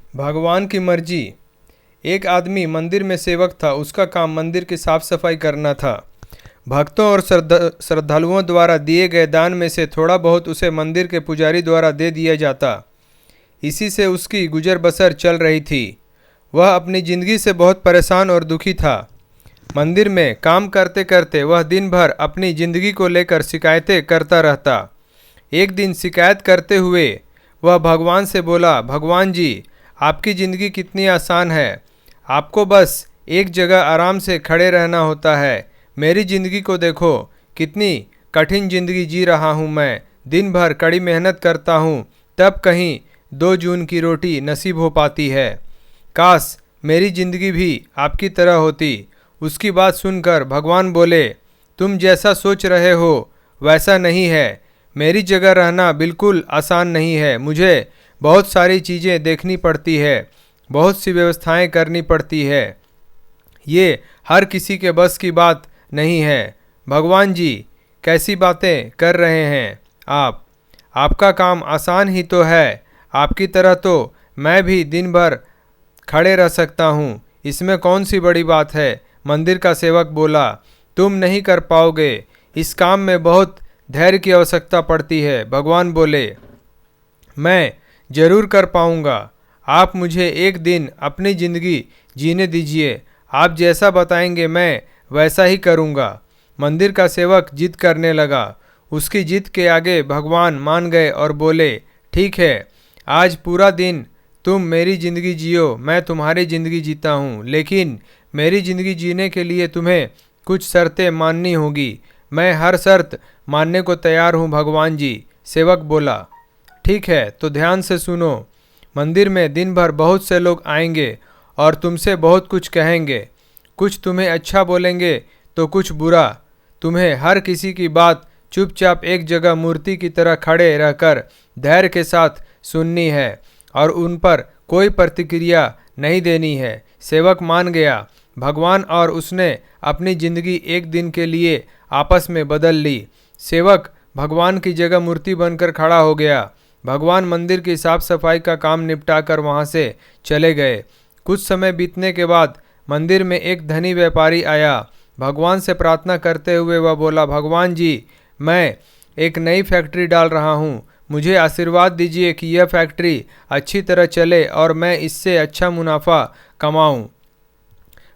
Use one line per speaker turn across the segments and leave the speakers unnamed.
भगवान की मर्जी। एक आदमी मंदिर में सेवक था। उसका काम मंदिर की साफ सफाई करना था। भक्तों और श्रद्धालुओं द्वारा दिए गए दान में से थोड़ा बहुत उसे मंदिर के पुजारी द्वारा दे दिया जाता। इसी से उसकी गुजर बसर चल रही थी। वह अपनी जिंदगी से बहुत परेशान और दुखी था। मंदिर में काम करते करते वह दिन भर अपनी जिंदगी को लेकर शिकायतें करता रहता। एक दिन शिकायत करते हुए वह भगवान से बोला, भगवान जी, आपकी ज़िंदगी कितनी आसान है। आपको बस एक जगह आराम से खड़े रहना होता है। मेरी ज़िंदगी को देखो, कितनी कठिन ज़िंदगी जी रहा हूँ मैं। दिन भर कड़ी मेहनत करता हूँ, तब कहीं 2 जून की रोटी नसीब हो पाती है। काश मेरी ज़िंदगी भी आपकी तरह होती। उसकी बात सुनकर भगवान बोले, तुम जैसा सोच रहे हो वैसा नहीं है। मेरी जगह रहना बिल्कुल आसान नहीं है। मुझे बहुत सारी चीज़ें देखनी पड़ती है, बहुत सी व्यवस्थाएं करनी पड़ती है। ये हर किसी के बस की बात नहीं है। भगवान जी, कैसी बातें कर रहे हैं आप? आपका काम आसान ही तो है। आपकी तरह तो मैं भी दिन भर खड़े रह सकता हूँ, इसमें कौन सी बड़ी बात है। मंदिर का सेवक बोला, तुम नहीं कर पाओगे। इस काम में बहुत धैर्य की आवश्यकता पड़ती है। भगवान बोले, मैं जरूर कर पाऊंगा। आप मुझे एक दिन अपनी ज़िंदगी जीने दीजिए। आप जैसा बताएंगे मैं वैसा ही करूंगा। मंदिर का सेवक जिद करने लगा। उसकी जिद के आगे भगवान मान गए और बोले, ठीक है, आज पूरा दिन तुम मेरी ज़िंदगी जियो, मैं तुम्हारी ज़िंदगी जीता हूँ। लेकिन मेरी ज़िंदगी जीने के लिए तुम्हें कुछ शर्तें माननी होगी। मैं हर शर्त मानने को तैयार हूँ भगवान जी। सेवक बोला, ठीक है, तो ध्यान से सुनो। मंदिर में दिन भर बहुत से लोग आएंगे और तुमसे बहुत कुछ कहेंगे। कुछ तुम्हें अच्छा बोलेंगे तो कुछ बुरा। तुम्हें हर किसी की बात चुपचाप एक जगह मूर्ति की तरह खड़े रहकर धैर्य के साथ सुननी है और उन पर कोई प्रतिक्रिया नहीं देनी है। सेवक मान गया। भगवान और उसने अपनी जिंदगी एक दिन के लिए आपस में बदल ली। सेवक भगवान की जगह मूर्ति बनकर खड़ा हो गया। भगवान मंदिर की साफ सफाई का काम निपटाकर वहां से चले गए। कुछ समय बीतने के बाद मंदिर में एक धनी व्यापारी आया। भगवान से प्रार्थना करते हुए वह बोला, भगवान जी, मैं एक नई फैक्ट्री डाल रहा हूँ। मुझे आशीर्वाद दीजिए कि यह फैक्ट्री अच्छी तरह चले और मैं इससे अच्छा मुनाफा कमाऊं।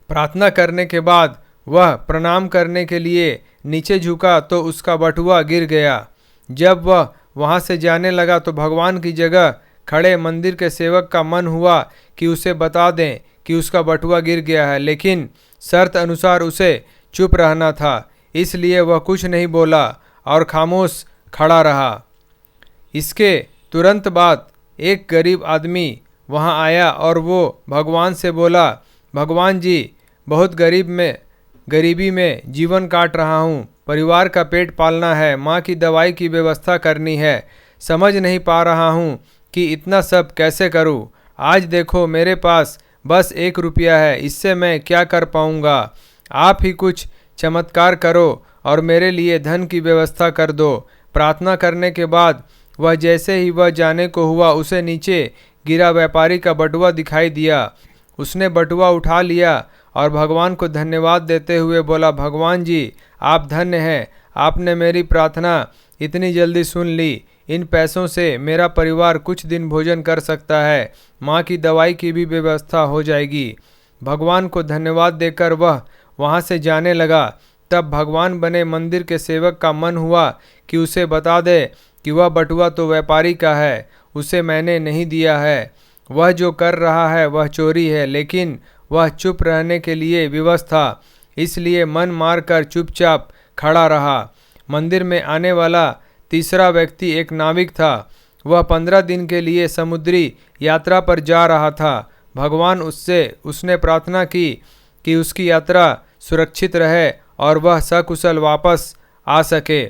प्रार्थना करने के बाद वह प्रणाम करने के लिए नीचे झुका तो उसका बटुआ गिर गया। जब वह वहां से जाने लगा तो भगवान की जगह खड़े मंदिर के सेवक का मन हुआ कि उसे बता दें कि उसका बटुआ गिर गया है, लेकिन शर्त अनुसार उसे चुप रहना था। इसलिए वह कुछ नहीं बोला और खामोश खड़ा रहा। इसके तुरंत बाद एक गरीब आदमी वहां आया और वो भगवान से बोला, भगवान जी, बहुत गरीबी में जीवन काट रहा हूँ। परिवार का पेट पालना है, माँ की दवाई की व्यवस्था करनी है। समझ नहीं पा रहा हूँ कि इतना सब कैसे करूँ। आज देखो, मेरे पास बस 1 रुपया है, इससे मैं क्या कर पाऊँगा। आप ही कुछ चमत्कार करो और मेरे लिए धन की व्यवस्था कर दो। प्रार्थना करने के बाद वह जैसे ही वह जाने को हुआ, उसे नीचे गिरा व्यापारी का बटुआ दिखाई दिया। उसने बटुआ उठा लिया और भगवान को धन्यवाद देते हुए बोला, भगवान जी, आप धन्य हैं। आपने मेरी प्रार्थना इतनी जल्दी सुन ली। इन पैसों से मेरा परिवार कुछ दिन भोजन कर सकता है। माँ की दवाई की भी व्यवस्था हो जाएगी। भगवान को धन्यवाद देकर वह वहाँ से जाने लगा। तब भगवान बने मंदिर के सेवक का मन हुआ कि उसे बता दे कि वह बटुआ तो व्यापारी का है, उसे मैंने नहीं दिया है। वह जो कर रहा है वह चोरी है। लेकिन वह चुप रहने के लिए विवश था, इसलिए मन मारकर चुपचाप खड़ा रहा। मंदिर में आने वाला तीसरा व्यक्ति एक नाविक था। वह 15 दिन के लिए समुद्री यात्रा पर जा रहा था। भगवान उसने प्रार्थना की कि उसकी यात्रा सुरक्षित रहे और वह सकुशल वापस आ सके।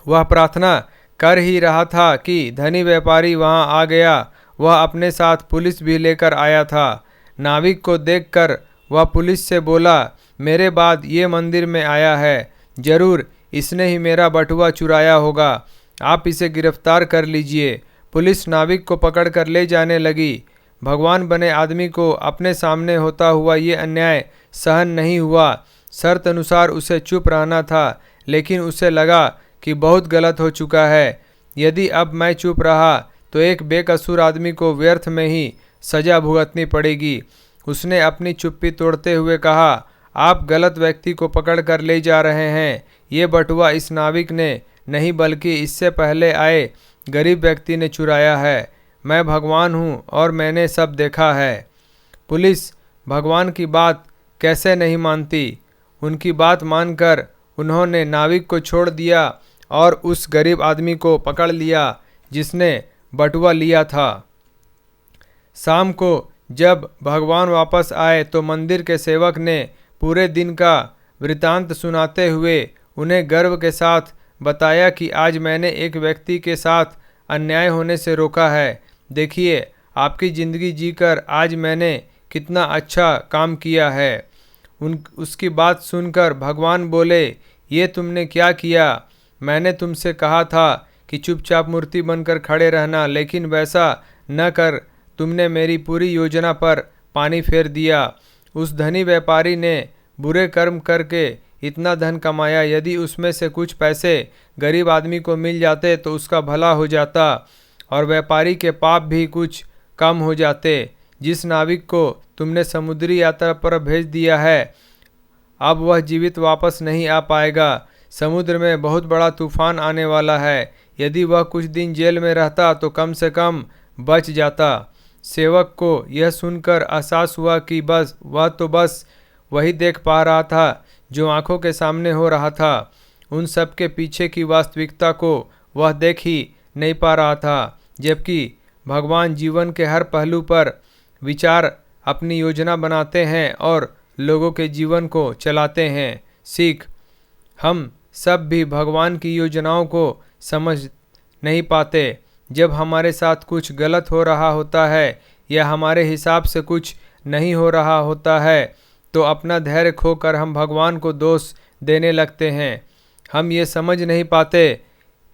वह प्रार्थना कर ही रहा था कि धनी व्यापारी वहां आ गया। वह अपने साथ पुलिस भी लेकर आया था। नाविक को देखकर वह पुलिस से बोला, मेरे बाद ये मंदिर में आया है, जरूर इसने ही मेरा बटुआ चुराया होगा। आप इसे गिरफ्तार कर लीजिए। पुलिस नाविक को पकड़कर ले जाने लगी। भगवान बने आदमी को अपने सामने होता हुआ ये अन्याय सहन नहीं हुआ। शर्त अनुसार उसे चुप रहना था, लेकिन उसे लगा कि बहुत गलत हो चुका है। यदि अब मैं चुप रहा तो एक बेकसूर आदमी को व्यर्थ में ही सजा भुगतनी पड़ेगी। उसने अपनी चुप्पी तोड़ते हुए कहा, आप गलत व्यक्ति को पकड़ कर ले जा रहे हैं। ये बटुआ इस नाविक ने नहीं बल्कि इससे पहले आए गरीब व्यक्ति ने चुराया है। मैं भगवान हूँ और मैंने सब देखा है। पुलिस भगवान की बात कैसे नहीं मानती। उनकी बात मानकर उन्होंने नाविक को छोड़ दिया और उस गरीब आदमी को पकड़ लिया जिसने बटुआ लिया था। शाम को जब भगवान वापस आए तो मंदिर के सेवक ने पूरे दिन का वृतांत सुनाते हुए उन्हें गर्व के साथ बताया कि आज मैंने एक व्यक्ति के साथ अन्याय होने से रोका है। देखिए, आपकी ज़िंदगी जीकर आज मैंने कितना अच्छा काम किया है। उसकी बात सुनकर भगवान बोले, ये तुमने क्या किया? मैंने तुमसे कहा था कि चुपचाप मूर्ति बनकर खड़े रहना, लेकिन वैसा न कर तुमने मेरी पूरी योजना पर पानी फेर दिया। उस धनी व्यापारी ने बुरे कर्म करके इतना धन कमाया। यदि उसमें से कुछ पैसे गरीब आदमी को मिल जाते तो उसका भला हो जाता और व्यापारी के पाप भी कुछ कम हो जाते। जिस नाविक को तुमने समुद्री यात्रा पर भेज दिया है, अब वह जीवित वापस नहीं आ पाएगा। समुद्र में बहुत बड़ा तूफान आने वाला है। यदि वह कुछ दिन जेल में रहता तो कम से कम बच जाता। सेवक को यह सुनकर एहसास हुआ कि बस वही देख पा रहा था जो आंखों के सामने हो रहा था। उन सब के पीछे की वास्तविकता को वह देख ही नहीं पा रहा था। जबकि भगवान जीवन के हर पहलू पर विचार अपनी योजना बनाते हैं और लोगों के जीवन को चलाते हैं। सीख, हम सब भी भगवान की योजनाओं को समझ नहीं पाते। जब हमारे साथ कुछ गलत हो रहा होता है या हमारे हिसाब से कुछ नहीं हो रहा होता है तो अपना धैर्य खोकर हम भगवान को दोष देने लगते हैं। हम ये समझ नहीं पाते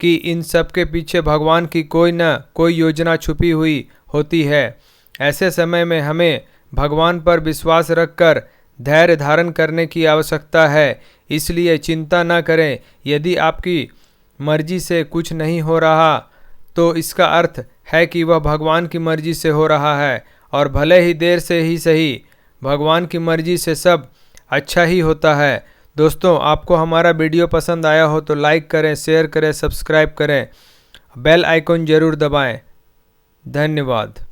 कि इन सब के पीछे भगवान की कोई न कोई योजना छुपी हुई होती है। ऐसे समय में हमें भगवान पर विश्वास रखकर धैर्य धारण करने की आवश्यकता है। इसलिए चिंता न करें। यदि आपकी मर्जी से कुछ नहीं हो रहा तो इसका अर्थ है कि वह भगवान की मर्जी से हो रहा है, और भले ही देर से ही सही, भगवान की मर्जी से सब अच्छा ही होता है। दोस्तों, आपको हमारा वीडियो पसंद आया हो तो लाइक करें, शेयर करें, सब्सक्राइब करें, बेल आइकन ज़रूर दबाएं। धन्यवाद।